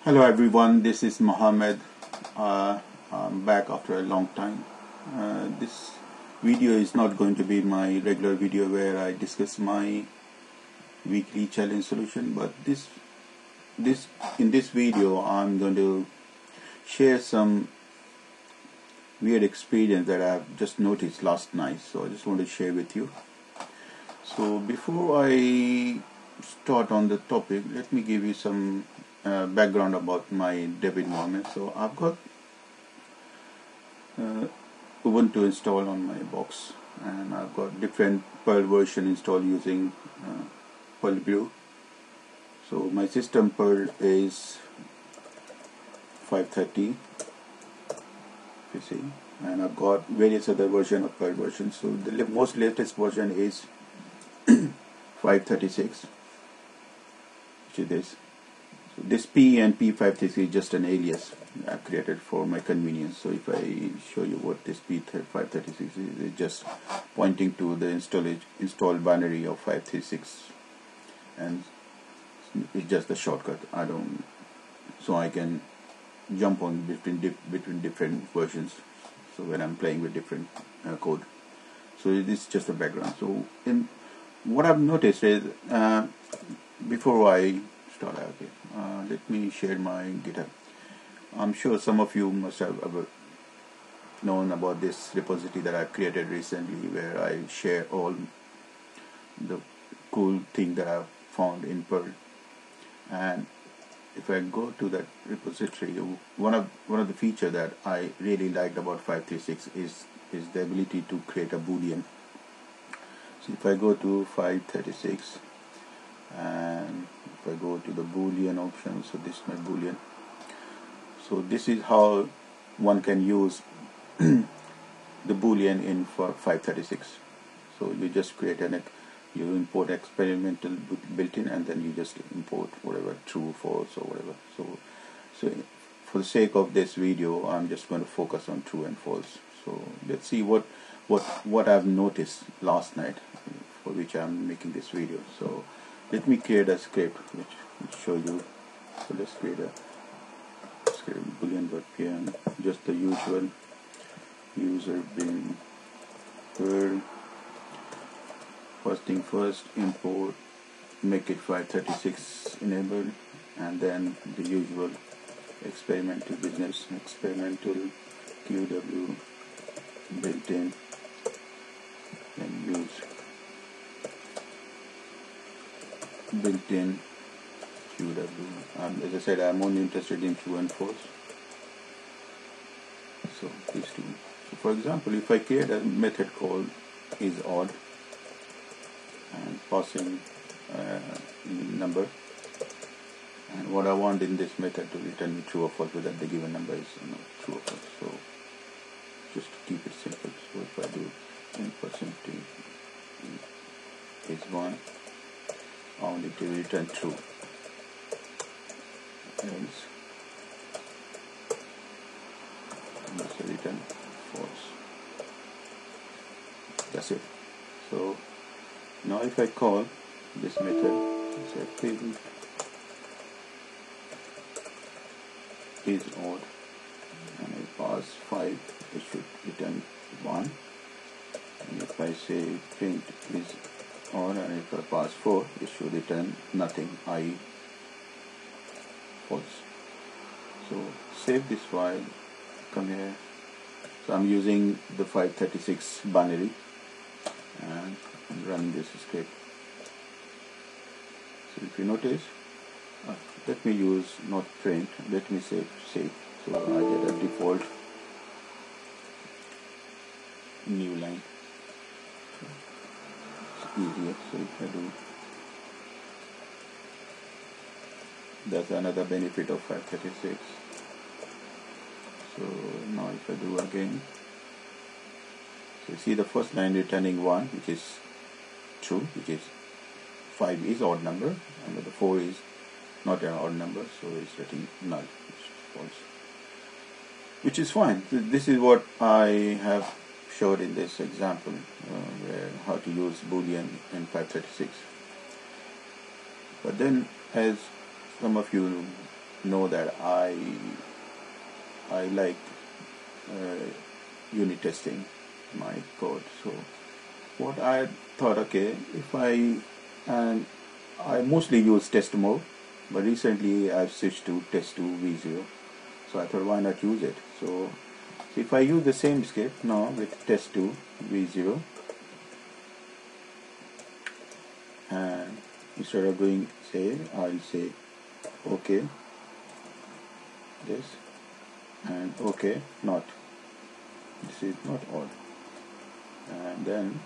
Hello everyone, this is Mohammed. I'm back after a long time. This video is not going to be my regular video where I discuss my weekly challenge solution, but in this video I'm going to share some weird experience that I've just noticed last night, so I just want to share with you. So before I start on the topic, let me give you some background about my dev environment. So I've got Ubuntu installed on my box, and I've got different Perl version installed using Perl. So my system Perl is 5.30, you see, and I've got various other version of Perl version. So the most latest version is 5.36, which is this. So this P and P5.36 is just an alias I've created for my convenience. So if I show you what this P5.36 is, it's just pointing to the installed binary of 5.36, and it's just a shortcut. So I can jump on between different versions. So when I'm playing with different code, so this is just a background. So what I've noticed is before I start, let me share my GitHub. I'm sure some of you must have ever known about this repository that I created recently, where I share all the cool thing that I've found in Perl. And if I go to that repository, one of the features that I really liked about 5.36 is the ability to create a boolean. So if I go to 5.36 and if I go to the boolean option, so this is my boolean. So this is how one can use the boolean in for 5.36. So you just create you import experimental built-in, and then you just import whatever, true, false, or whatever. So for the sake of this video, I'm just going to focus on true and false. So let's see what I've noticed last night, for which I'm making this video. So let me create a script which will show you. So let's create a script, boolean.pm, just the usual user bin Perl. First thing first, import, make it 5.36 enabled, and then the usual experimental business, experimental QW built-in, and use built-in QW. As I said, I'm only interested in true and false. So these two. So for example, if I create a method called isOdd and passing number, and what I want in this method to return me true or false, whether the given number is true or false. So just to keep it simple, so if I do %t is 1, I want it to return true, else I must return false. That's it. So now if I call this method, say print is odd, and I pass 5, it should return 1. And if I say print is odd, and if I pass 4, it should return nothing, i.e. false. So save this file, come here. So I'm using the 5.36 binary and run this script. So if you notice, let me use not print, let me say save. So I get a default new line. It's easier. So if I do, that's another benefit of 5.36. So now if I do again, so you see the first line returning 1, which is true, which is 5 is odd number, and the 4 is not an odd number, so it's returning null, which is false, which is fine. So this is what I have showed in this example, where how to use boolean in 5.36. But then, as some of you know that I like unit testing my code. So what I thought, okay, if I mostly use test mode, but recently I've switched to test2 v0. So I thought, why not use it? So if I use the same script now with test2 v0, and instead of doing say, I'll say okay this, and okay not, this is not odd, and then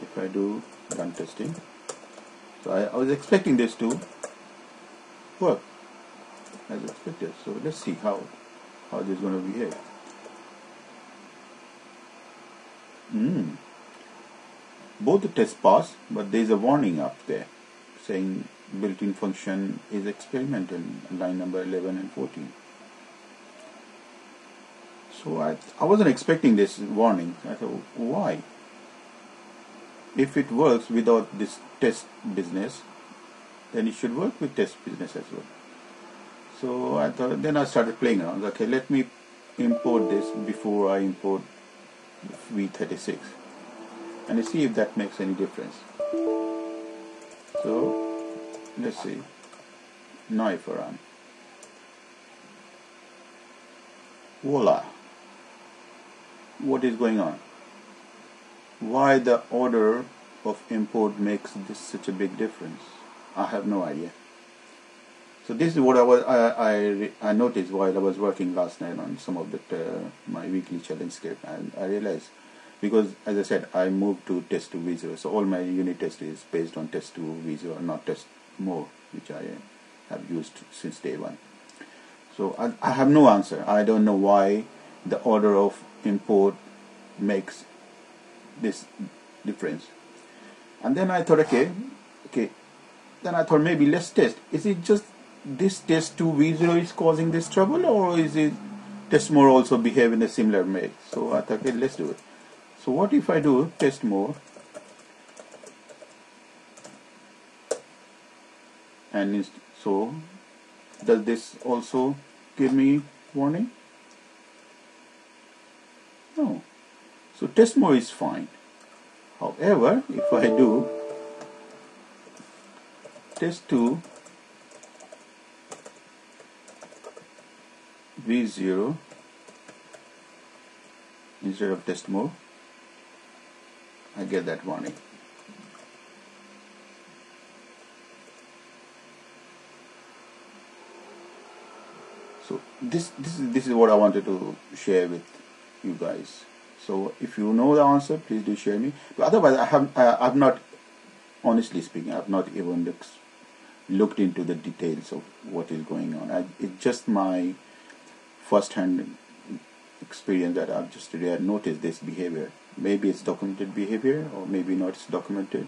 if I do run testing, so I was expecting this to work as expected. So let's see how this is going to behave. Both the tests pass, but there is a warning up there saying built-in function is experimental, line number 11 and 14. So I wasn't expecting this warning. I thought, why? If it works without this test business, then it should work with test business as well. So I thought, then I started playing around. Okay, let me import this before I import v36, and see if that makes any difference. So let's see. Now if I run, voila! What is going on? Why the order of import makes this such a big difference? I have no idea. So this is what I noticed while I was working last night on some of my weekly challenge script, and I realized, because as I said, I moved to test2 v0, so all my unit test is based on test2 v0, not test more, which I have used since day one. So I have no answer. I don't know why the order of import makes this difference. And then I thought, okay. Then I thought, maybe let's test. Is it just this test2 v0 is causing this trouble, or is it test more also behave in a similar way? So I thought, okay, let's do it. So what if I do test more, and so does this also give me warning? No. So test more is fine. However, if I do test2 v0 instead of test more, I get that warning. So this is what I wanted to share with you guys. So if you know the answer, please do share me. But otherwise, I've not, honestly speaking, I've not even looked into the details of what is going on. It's just my first-hand experience that I've just noticed this behavior. Maybe it's documented behavior, or maybe not it's documented.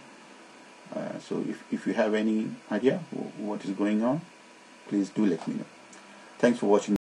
So if you have any idea what is going on, please do let me know. Thanks for watching.